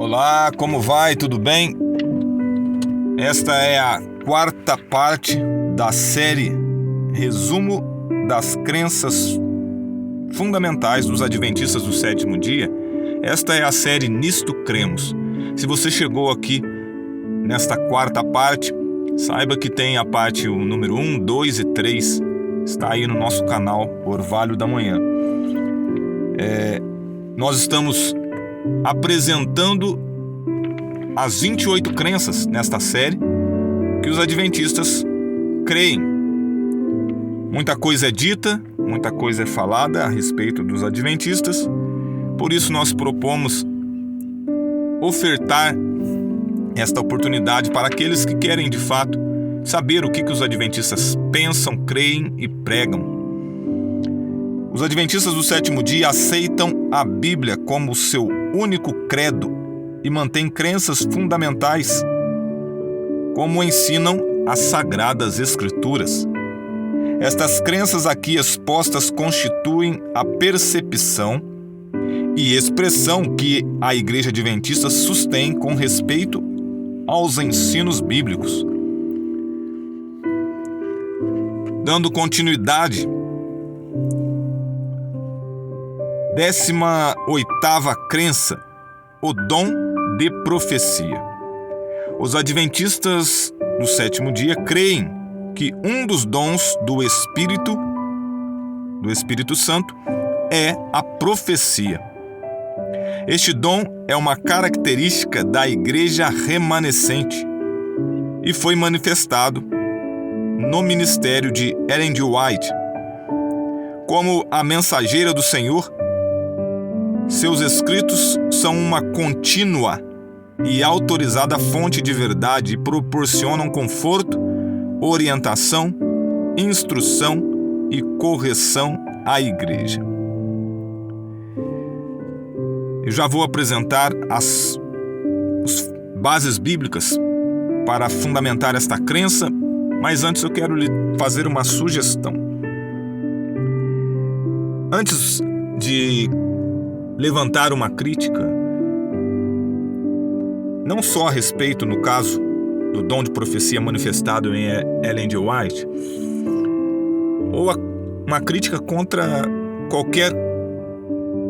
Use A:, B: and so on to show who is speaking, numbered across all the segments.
A: Olá, como vai? Tudo bem? Esta é a quarta parte da série Resumo das Crenças Fundamentais dos Adventistas do Sétimo Dia. Esta é a série Nisto Cremos. Se você chegou aqui nesta quarta parte, saiba que tem a parte número 1, 2 e 3. Está aí no nosso canal Orvalho da Manhã. Nós estamos apresentando as 28 crenças nesta série que os adventistas creem. Muita coisa é dita, muita coisa é falada a respeito dos adventistas, por isso nós propomos ofertar esta oportunidade para aqueles que querem de fato saber o que os adventistas pensam, creem e pregam. Os adventistas do sétimo dia aceitam a Bíblia como seu único credo e mantêm crenças fundamentais, como ensinam as Sagradas Escrituras. Estas crenças aqui expostas constituem a percepção e expressão que a Igreja Adventista sustém com respeito aos ensinos bíblicos. Dando continuidade, 18ª crença, o dom de profecia. Os adventistas do sétimo dia creem que um dos dons do Espírito Santo é a profecia. Este dom é uma característica da igreja remanescente e foi manifestado no ministério de Ellen G. White. Como a mensageira do Senhor, seus escritos são uma contínua e autorizada fonte de verdade e proporcionam conforto, orientação, instrução e correção à igreja. Eu já vou apresentar as bases bíblicas para fundamentar esta crença, mas antes eu quero lhe fazer uma sugestão. Antes de levantar uma crítica, não só a respeito, no caso, do dom de profecia manifestado em Ellen G. White, ou uma crítica contra qualquer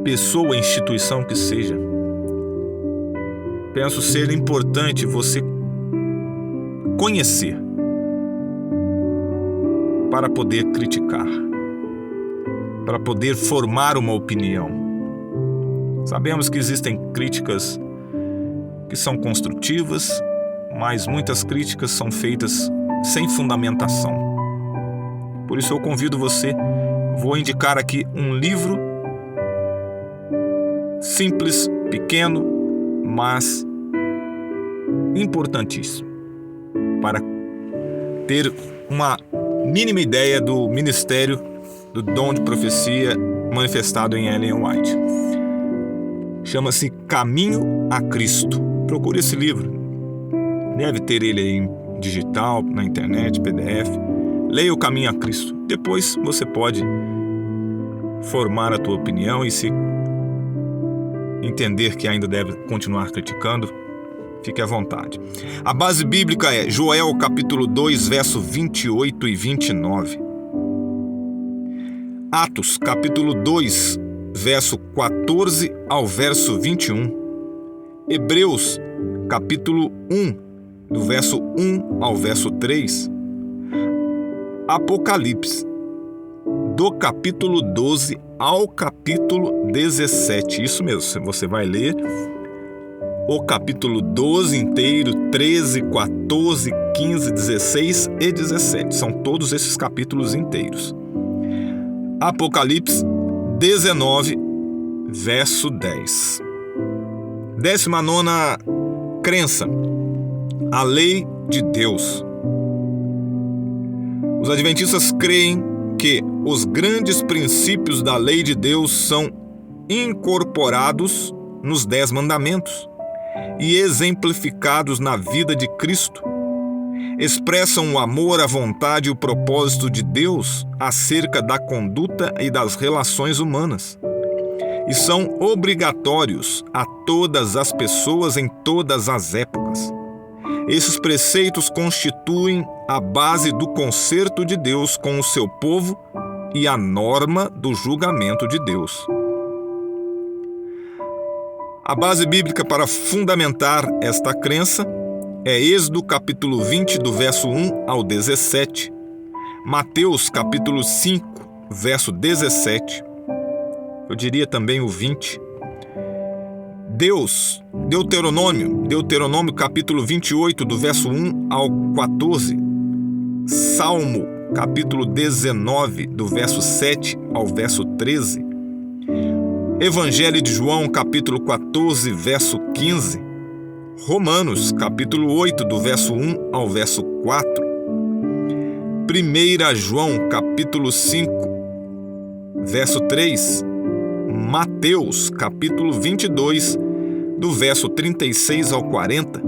A: pessoa ou instituição que seja. Penso ser importante você conhecer para poder criticar, para poder formar uma opinião. Sabemos que existem críticas que são construtivas, mas muitas críticas são feitas sem fundamentação. Por isso eu convido você, vou indicar aqui um livro simples, pequeno, mas importantíssimo para ter uma mínima ideia do ministério do dom de profecia manifestado em Ellen White. Chama-se Caminho a Cristo. Procure esse livro. Deve ter ele aí em digital, na internet, PDF. Leia o Caminho a Cristo. Depois você pode formar a tua opinião e se entender que ainda deve continuar criticando, fique à vontade. A base bíblica é Joel capítulo 2, verso 28 e 29. Atos capítulo 2, verso 14 ao verso 21. Hebreus capítulo 1, do verso 1 ao verso 3. Apocalipse, do capítulo 12 ao capítulo 17. Isso mesmo, você vai ler o capítulo 12 inteiro, 13, 14, 15, 16 e 17. São todos esses capítulos inteiros. Apocalipse 19, verso 10. 19ª crença, a lei de Deus. Os adventistas creem que os grandes princípios da lei de Deus são incorporados nos 10 mandamentos e exemplificados na vida de Cristo. Expressam o amor, a vontade e o propósito de Deus acerca da conduta e das relações humanas. e são obrigatórios a todas as pessoas em todas as épocas. Esses preceitos constituem a base do concerto de Deus com o seu povo e a norma do julgamento de Deus. A base bíblica para fundamentar esta crença é Êxodo capítulo 20, do verso 1 ao 17, Mateus capítulo 5, verso 17, eu diria também o 20, Deuteronômio capítulo 28, do verso 1 ao 14, Salmo capítulo 19, do verso 7 ao verso 13, Evangelho de João capítulo 14, verso 15, Romanos capítulo 8, do verso 1 ao verso 4, 1 João capítulo 5, verso 3, Mateus capítulo 22, do verso 36 ao 40.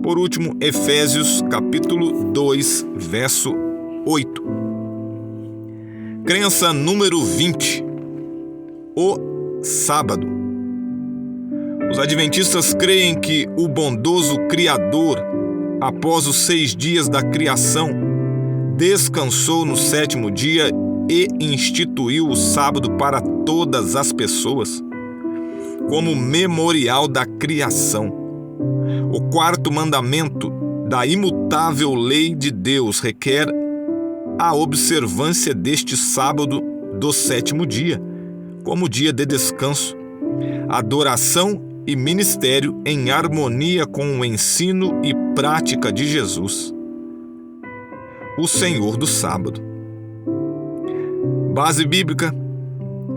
A: Por último, Efésios capítulo 2, verso 8. Crença número 20. O sábado. Os adventistas creem que o bondoso Criador, após os 6 dias da criação, descansou no 7º dia e instituiu o sábado para todas as pessoas, como memorial da criação. O 4º mandamento da imutável lei de Deus requer a observância deste sábado do 7º dia, como dia de descanso, adoração e ministério em harmonia com o ensino e prática de Jesus, o Senhor do sábado. Base bíblica: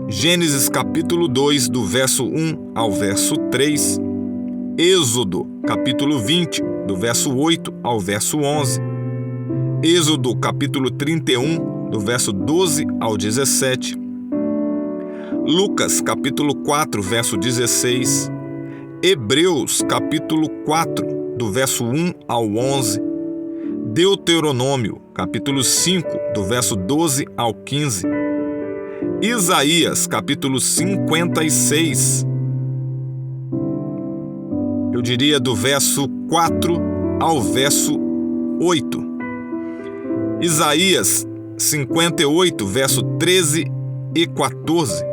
A: Gênesis capítulo 2, do verso 1 ao verso 3, Êxodo capítulo 20, do verso 8 ao verso 11, Êxodo capítulo 31, do verso 12 ao 17, Lucas capítulo 4, verso 16, Hebreus capítulo 4, do verso 1 ao 11, Deuteronômio capítulo 5, do verso 12 ao 15, Isaías capítulo 56, eu diria do verso 4 ao verso 8, Isaías 58, verso 13 e 14,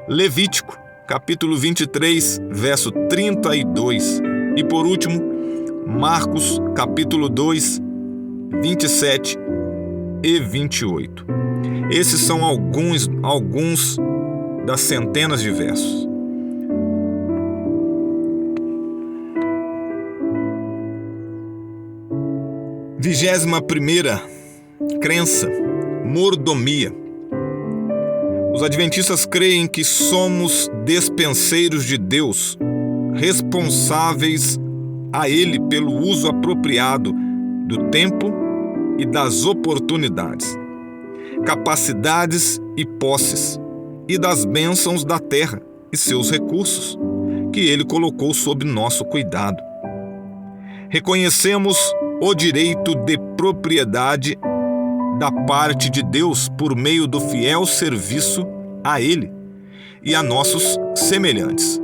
A: Levítico capítulo 23, verso 32 e por último, Marcos capítulo 2, 27 e 28. Esses são alguns das centenas de versos. Vigésima primeira crença: mordomia. Os adventistas creem que somos despenseiros de Deus, responsáveis a Ele pelo uso apropriado do tempo e das oportunidades, capacidades e posses, e das bênçãos da terra e seus recursos, que Ele colocou sob nosso cuidado. Reconhecemos o direito de propriedade da parte de Deus por meio do fiel serviço a Ele e a nossos semelhantes,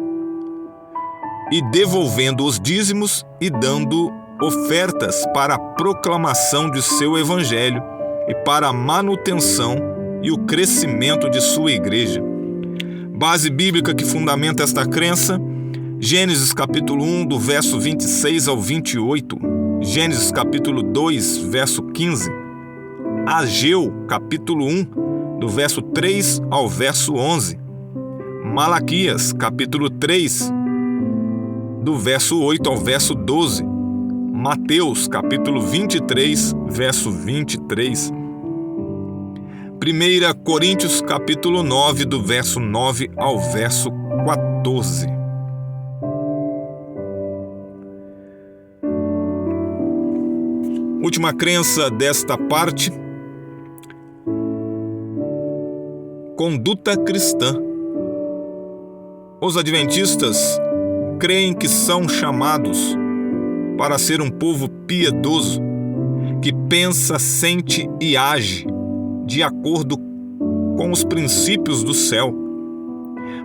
A: e devolvendo os dízimos e dando ofertas para a proclamação de seu evangelho e para a manutenção e o crescimento de sua igreja. Base bíblica que fundamenta esta crença: Gênesis capítulo 1, do verso 26 ao 28, Gênesis capítulo 2, verso 15, Ageu capítulo 1, do verso 3 ao verso 11, Malaquias capítulo 3, do verso 8 ao verso 12, Mateus capítulo 23, verso 23, 1 Coríntios capítulo 9, do verso 9 ao verso 14. Última crença desta parte: conduta cristã. Os adventistas creem que são chamados para ser um povo piedoso, que pensa, sente e age de acordo com os princípios do céu.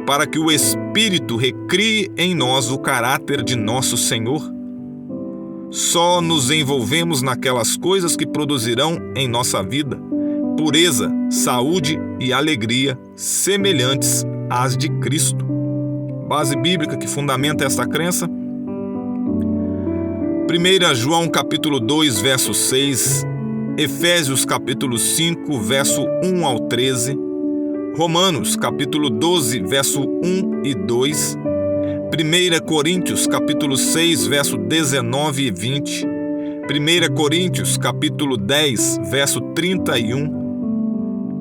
A: para que o Espírito recrie em nós o caráter de nosso Senhor? Só nos envolvemos naquelas coisas que produzirão em nossa vida pureza, saúde e alegria semelhantes às de Cristo. Base bíblica que fundamenta esta crença: 1 João capítulo 2, verso 6, Efésios capítulo 5, verso 1 ao 13, Romanos capítulo 12, verso 1 e 2, 1 Coríntios capítulo 6, verso 19 e 20, 1 Coríntios capítulo 10, verso 31,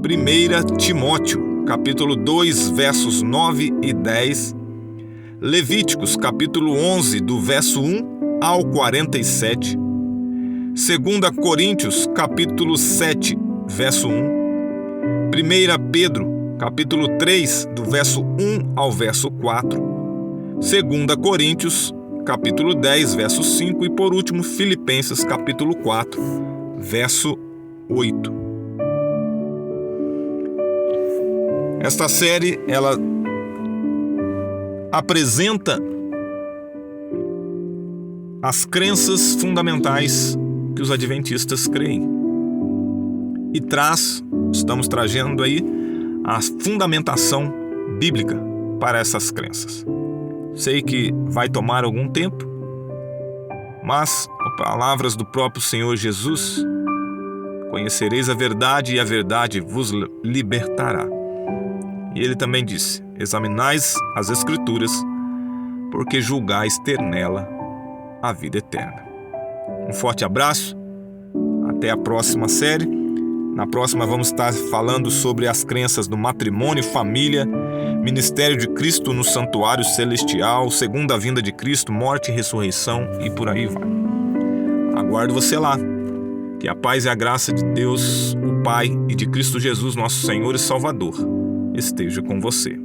A: 1 Timóteo capítulo 2, versos 9 e 10, Levíticos capítulo 11, do verso 1 ao 47, 2 Coríntios capítulo 7, verso 1, 1 Pedro capítulo 3, do verso 1 ao verso 4, 2 Coríntios, capítulo 10, verso 5 e, por último, Filipenses, capítulo 4, verso 8. Esta série, ela apresenta as crenças fundamentais que os adventistas creem e estamos trazendo aí a fundamentação bíblica para essas crenças. Sei que vai tomar algum tempo, mas palavras do próprio Senhor Jesus: conhecereis a verdade e a verdade vos libertará. E ele também disse: examinais as Escrituras, porque julgais ter nela a vida eterna. Um forte abraço, até a próxima série. Na próxima vamos estar falando sobre as crenças do matrimônio, família, ministério de Cristo no santuário celestial, segunda vinda de Cristo, morte e ressurreição e por aí vai. Aguardo você lá. Que a paz e a graça de Deus, o Pai, e de Cristo Jesus, nosso Senhor e Salvador, esteja com você.